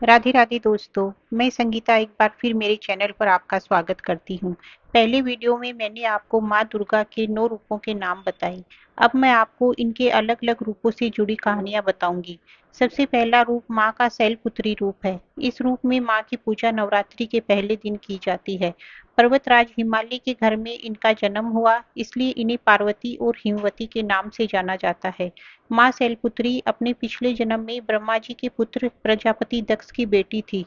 राधे राधे दोस्तों। मैं संगीता एक बार फिर मेरे चैनल पर आपका स्वागत करती हूँ। पहले वीडियो में मैंने आपको माँ दुर्गा के 9 रूपों के नाम बताए। अब मैं आपको इनके अलग अलग रूपों से जुड़ी कहानियां बताऊंगी। सबसे पहला रूप माँ का शैलपुत्री रूप है। इस रूप में माँ की पूजा नवरात्रि के पहले दिन की जाती है। पर्वतराज हिमालय के घर में इनका जन्म हुआ, इसलिए इन्हें पार्वती और हिमवती के नाम से जाना जाता है। माँ शैलपुत्री अपने पिछले जन्म में ब्रह्मा जी के पुत्र प्रजापति दक्ष की बेटी थी।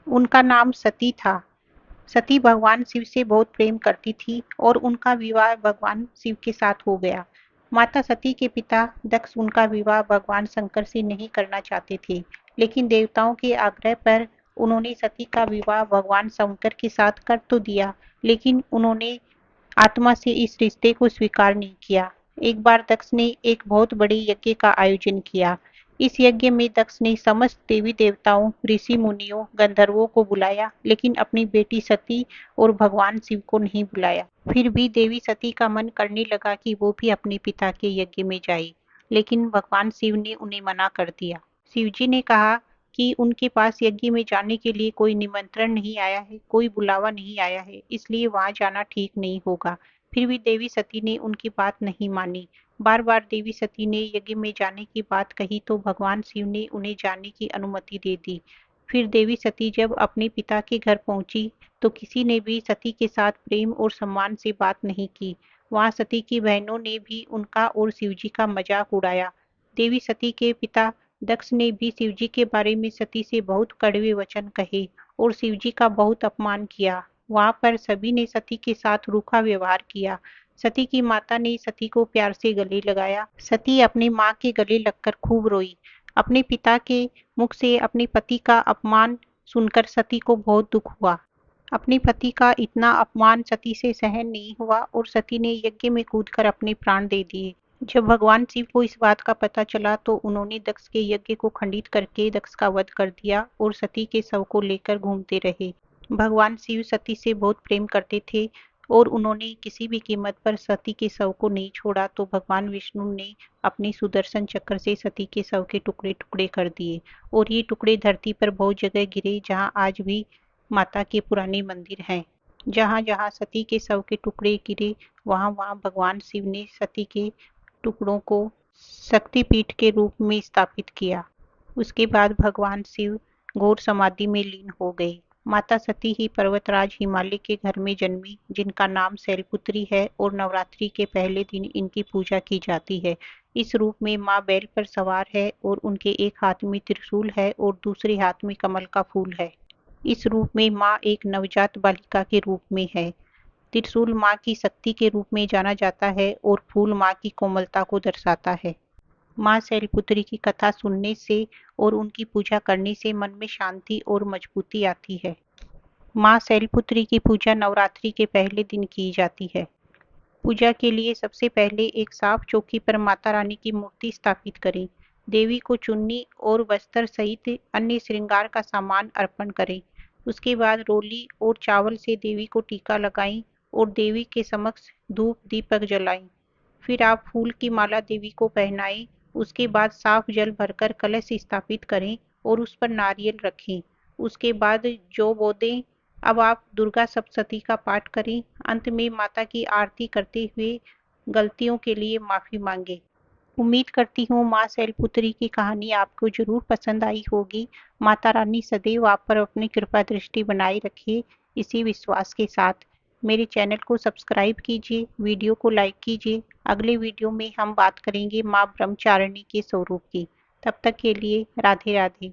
उनका नाम सती था। सती भगवान शिव से बहुत प्रेम करती थी और उनका विवाह भगवान शिव के साथ हो गया। माता सती के पिता दक्ष उनका विवाह भगवान शंकर से नहीं करना चाहते थे, लेकिन देवताओं के आग्रह पर उन्होंने सती का विवाह भगवान शंकर के साथ कर तो दिया, लेकिन उन्होंने आत्मा से इस रिश्ते को स्वीकार नहीं किया। एक बार दक्ष ने एक बहुत बड़े यज्ञ का आयोजन किया। इस यज्ञ में दक्ष ने समस्त देवी देवताओं, ऋषि मुनियों, गंधर्वों को बुलाया, लेकिन अपनी बेटी सती और भगवान शिव को नहीं बुलाया। फिर भी देवी सती का मन करने लगा कि वो भी अपने पिता के यज्ञ में जाए, लेकिन भगवान शिव ने उन्हें मना कर दिया। शिव जी ने कहा कि उनके पास यज्ञ में जाने के लिए कोई निमंत्रण नहीं आया है, कोई बुलावा नहीं आया है, इसलिए वहां जाना ठीक नहीं होगा। फिर भी देवी सती ने उनकी बात नहीं मानी। बार बार देवी सती ने यज्ञ में जाने की बात कही तो भगवान शिव ने उन्हें जाने की अनुमति दे दी। फिर देवी सती जब अपने पिता के घर पहुंची तो किसी ने भी सती के साथ प्रेम और सम्मान से बात नहीं की। वहां सती की बहनों ने भी उनका और शिवजी का मजाक उड़ाया। देवी सती के पिता दक्ष ने भी शिवजी के बारे में सती से बहुत कड़वे वचन कहे और शिवजी का बहुत अपमान किया। वहां पर सभी ने सती के साथ रूखा व्यवहार किया। सती की माता ने सती को प्यार से गले लगाया। सती अपनी माँ के गले लगकर खूब रोई। अपने पिता के मुख से अपने पति का अपमान सुनकर सती को बहुत दुख हुआ। अपने पति का इतना अपमान सती से सहन नहीं हुआ और सती ने यज्ञ में कूदकर अपने प्राण दे दिए। जब भगवान शिव को इस बात का पता चला तो उन्होंने दक्ष के यज्ञ को खंडित करके दक्ष का वध कर दिया और सती के शव को लेकर घूमते रहे। भगवान शिव सती से बहुत प्रेम करते थे और उन्होंने किसी भी कीमत पर सती के शव को नहीं छोड़ा, तो भगवान विष्णु ने अपने सुदर्शन चक्र से सती के शव के टुकड़े टुकड़े कर दिए और ये टुकड़े धरती पर बहुत जगह गिरे, जहाँ आज भी माता के पुराने मंदिर हैं। जहाँ जहाँ सती के शव के टुकड़े गिरे, वहाँ वहाँ भगवान शिव ने सती के टुकड़ों को शक्तिपीठ के रूप में स्थापित किया। उसके बाद भगवान शिव घोर समाधि में लीन हो गए। माता सती ही पर्वतराज हिमालय के घर में जन्मी, जिनका नाम शैलपुत्री है और नवरात्रि के पहले दिन इनकी पूजा की जाती है। इस रूप में माँ बैल पर सवार है और उनके एक हाथ में त्रिशूल है और दूसरे हाथ में कमल का फूल है। इस रूप में माँ एक नवजात बालिका के रूप में है। त्रिशूल माँ की शक्ति के रूप में जाना जाता है और फूल माँ की कोमलता को दर्शाता है। माँ शैलपुत्री की कथा सुनने से और उनकी पूजा करने से मन में शांति और मजबूती आती है। माँ शैलपुत्री की पूजा नवरात्रि के पहले दिन की जाती है। पूजा के लिए सबसे पहले एक साफ चौकी पर माता रानी की मूर्ति स्थापित करें। देवी को चुन्नी और वस्त्र सहित अन्य श्रृंगार का सामान अर्पण करें। उसके बाद रोली और चावल से देवी को टीका लगाएं और देवी के समक्ष धूप दीपक जलाएं। फिर आप फूल की माला देवी को पहनाएं। उसके बाद साफ जल भरकर कलश स्थापित करें और उस पर नारियल रखें। उसके बाद जौ बो दें। अब आप दुर्गा सप्तशती का पाठ करें। अंत में माता की आरती करते हुए गलतियों के लिए माफी मांगे। उम्मीद करती हूँ माँ शैलपुत्री की कहानी आपको जरूर पसंद आई होगी। माता रानी सदैव आप पर अपनी कृपा दृष्टि बनाए रखे, इसी विश्वास के साथ मेरे चैनल को सब्सक्राइब कीजिए, वीडियो को लाइक कीजिए। अगले वीडियो में हम बात करेंगे माँ ब्रह्मचारिणी के स्वरूप की। तब तक के लिए राधे राधे।